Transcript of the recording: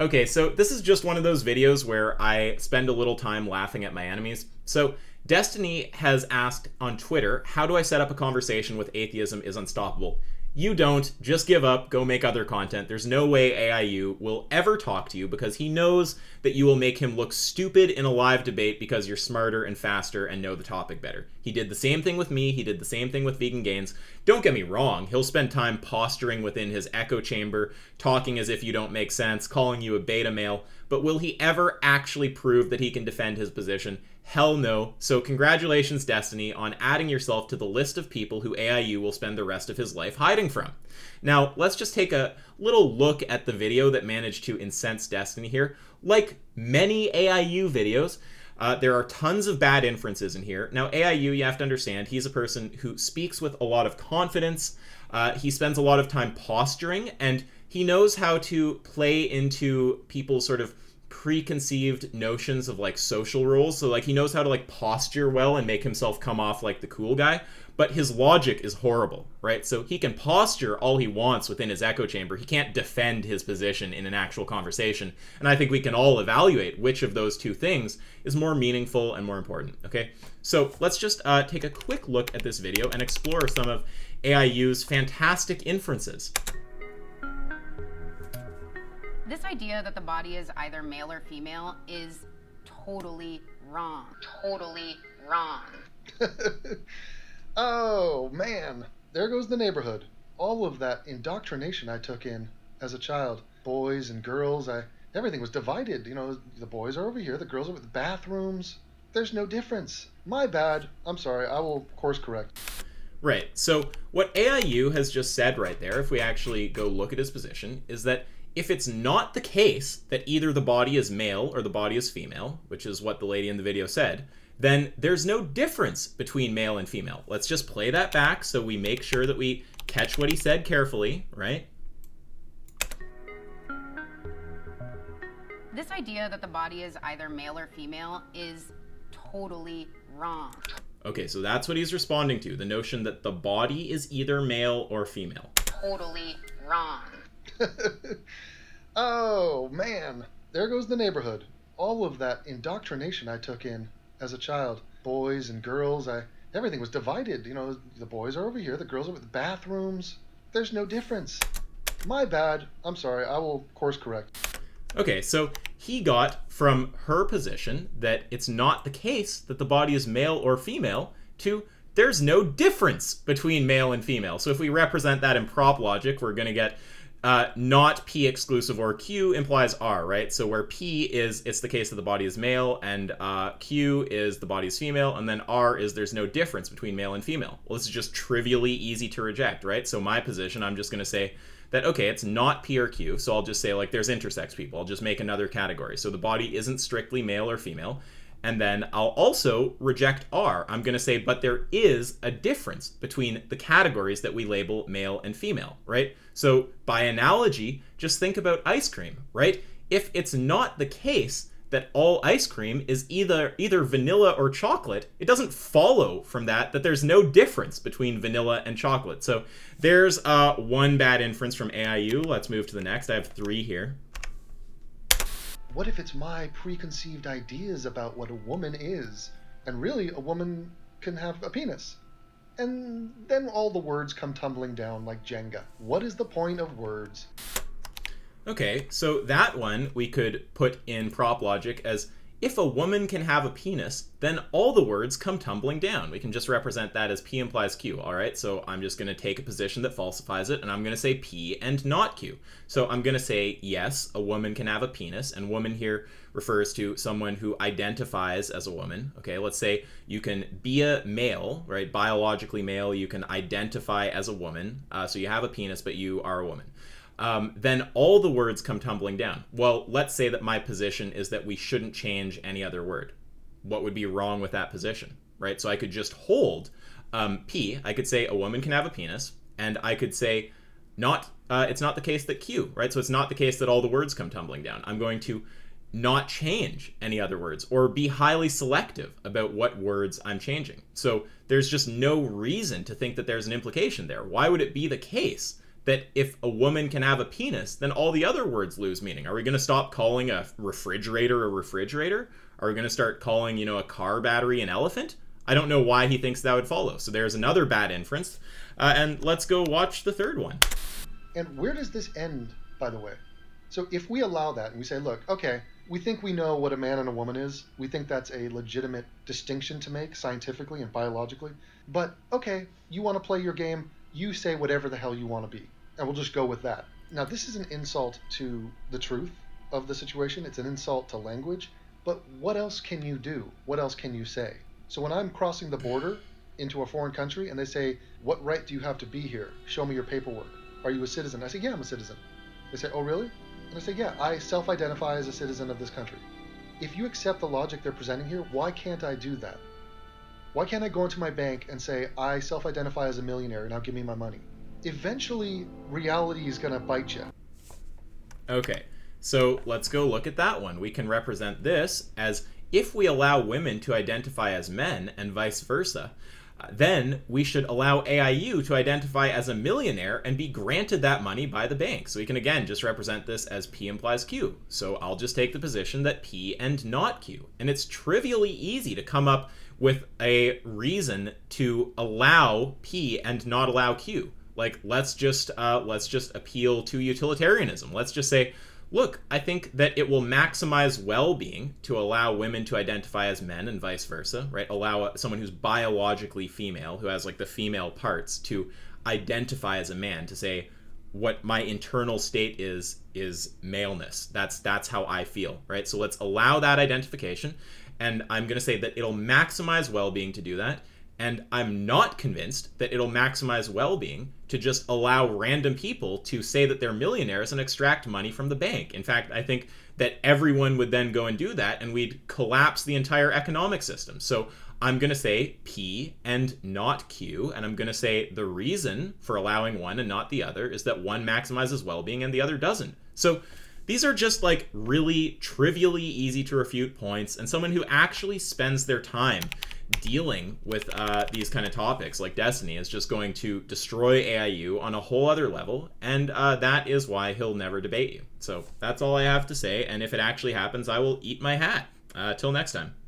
Okay, so this is just one of those videos where I spend a little time laughing at my enemies. So Destiny has asked on Twitter, how do I set up a conversation with atheism is unstoppable? You don't. Just give up. Go make other content. There's no way AIU will ever talk to you because he knows that you will make him look stupid in a live debate because you're smarter and faster and know the topic better. He did the same thing with me. He did the same thing with Vegan Gains. Don't get me wrong. He'll spend time posturing within his echo chamber, talking as if you don't make sense, calling you a beta male. But will he ever actually prove that he can defend his position? Hell no. So congratulations, Destiny, on adding yourself to the list of people who AIU will spend the rest of his life hiding from. Now, let's just take a little look at the video that managed to incense Destiny here. Like many AIU videos, there are tons of bad inferences in here. Now, AIU, you have to understand, he's a person who speaks with a lot of confidence. He spends a lot of time posturing, and he knows how to play into people's sort of preconceived notions of like social roles. So like he knows how to like posture well and make himself come off like the cool guy, but his logic is horrible, right? So he can posture all he wants within his echo chamber. He can't defend his position in an actual conversation. And I think we can all evaluate which of those two things is more meaningful and more important, okay? So let's just take a quick look at this video and explore some of AIU's fantastic inferences. This idea that the body is either male or female is totally wrong. Totally wrong. Oh, man. There goes the neighborhood. All of that indoctrination I took in as a child. Boys and girls, everything was divided. You know, the boys are over here, the girls are with the bathrooms. There's no difference. My bad. I'm sorry. I will course correct. Right. So what AIU has just said right there, if we actually go look at his position, is that if it's not the case that either the body is male or the body is female, which is what the lady in the video said, then there's no difference between male and female. Let's just play that back so we make sure that we catch what he said carefully, right? This idea that the body is either male or female is totally wrong. Okay, so that's what he's responding to, the notion that the body is either male or female. Totally wrong. Oh, man. There goes the neighborhood. All of that indoctrination I took in as a child. Boys and girls, everything was divided. You know, the boys are over here, the girls are with the bathrooms. There's no difference. My bad. I'm sorry. I will course correct. Okay, so he got from her position that it's not the case that the body is male or female to there's no difference between male and female. So if we represent that in prop logic, we're going to get not P exclusive or Q implies R, right? So where P is, it's the case that the body is male, and Q is the body is female, and then R is there's no difference between male and female. Well, this is just trivially easy to reject, right? So my position, I'm just going to say that, okay, it's not P or Q, so I'll just say, like, there's intersex people. I'll just make another category. So the body isn't strictly male or female. And then I'll also reject R. I'm going to say, but there is a difference between the categories that we label male and female, right? So by analogy, just think about ice cream, right? If it's not the case that all ice cream is either vanilla or chocolate, it doesn't follow from that there's no difference between vanilla and chocolate. So there's one bad inference from AIU. Let's move to the next. I have 3 here. What if it's my preconceived ideas about what a woman is? And really, a woman can have a penis. And then all the words come tumbling down like Jenga. What is the point of words? Okay, so that one we could put in prop logic as if a woman can have a penis, then all the words come tumbling down. We can just represent that as P implies Q, all right? So I'm just going to take a position that falsifies it, and I'm going to say P and not Q. So I'm going to say, yes, a woman can have a penis, and woman here refers to someone who identifies as a woman, okay? Let's say you can be a male, right? Biologically male, you can identify as a woman, so you have a penis, but you are a woman. Then all the words come tumbling down. Well, let's say that my position is that we shouldn't change any other word. What would be wrong with that position, right? So I could just hold P. I could say a woman can have a penis, and I could say it's not the case that Q, right? So it's not the case that all the words come tumbling down. I'm going to not change any other words or be highly selective about what words I'm changing. So there's just no reason to think that there's an implication there. Why would it be the case that if a woman can have a penis, then all the other words lose meaning. Are we going to stop calling a refrigerator a refrigerator? Are we going to start calling, a car battery an elephant? I don't know why he thinks that would follow. So there's another bad inference. And let's go watch the third one. And where does this end, by the way? So if we allow that and we say, look, okay, we think we know what a man and a woman is. We think that's a legitimate distinction to make scientifically and biologically. But, okay, you want to play your game, you say whatever the hell you want to be. And we'll just go with that. Now, this is an insult to the truth of the situation. It's an insult to language. But what else can you do? What else can you say? So when I'm crossing the border into a foreign country and they say, what right do you have to be here? Show me your paperwork. Are you a citizen? I say, yeah, I'm a citizen. They say, oh, really? And I say, yeah, I self-identify as a citizen of this country. If you accept the logic they're presenting here, why can't I do that? Why can't I go into my bank and say, I self-identify as a millionaire, now give me my money? Eventually, reality is going to bite you. Okay, so let's go look at that one. We can represent this as if we allow women to identify as men and vice versa, then we should allow AIU to identify as a millionaire and be granted that money by the bank. So we can again just represent this as P implies Q. So I'll just take the position that P and not Q. And it's trivially easy to come up with a reason to allow P and not allow Q. Like, let's just appeal to utilitarianism. Let's just say, look, I think that it will maximize well-being to allow women to identify as men and vice versa, right? Allow someone who's biologically female, who has like the female parts, to identify as a man, to say what my internal state is maleness. That's how I feel, right? So let's allow that identification, and I'm going to say that it'll maximize well-being to do that. And I'm not convinced that it'll maximize well-being to just allow random people to say that they're millionaires and extract money from the bank. In fact, I think that everyone would then go and do that, and we'd collapse the entire economic system. So I'm going to say P and not Q, and I'm going to say the reason for allowing one and not the other is that one maximizes well-being and the other doesn't. So these are just like really trivially easy to refute points, and someone who actually spends their time dealing with these kind of topics like Destiny is just going to destroy AIU on a whole other level, and that is why he'll never debate you. So that's all I have to say, and if it actually happens, I will eat my hat. Till next time.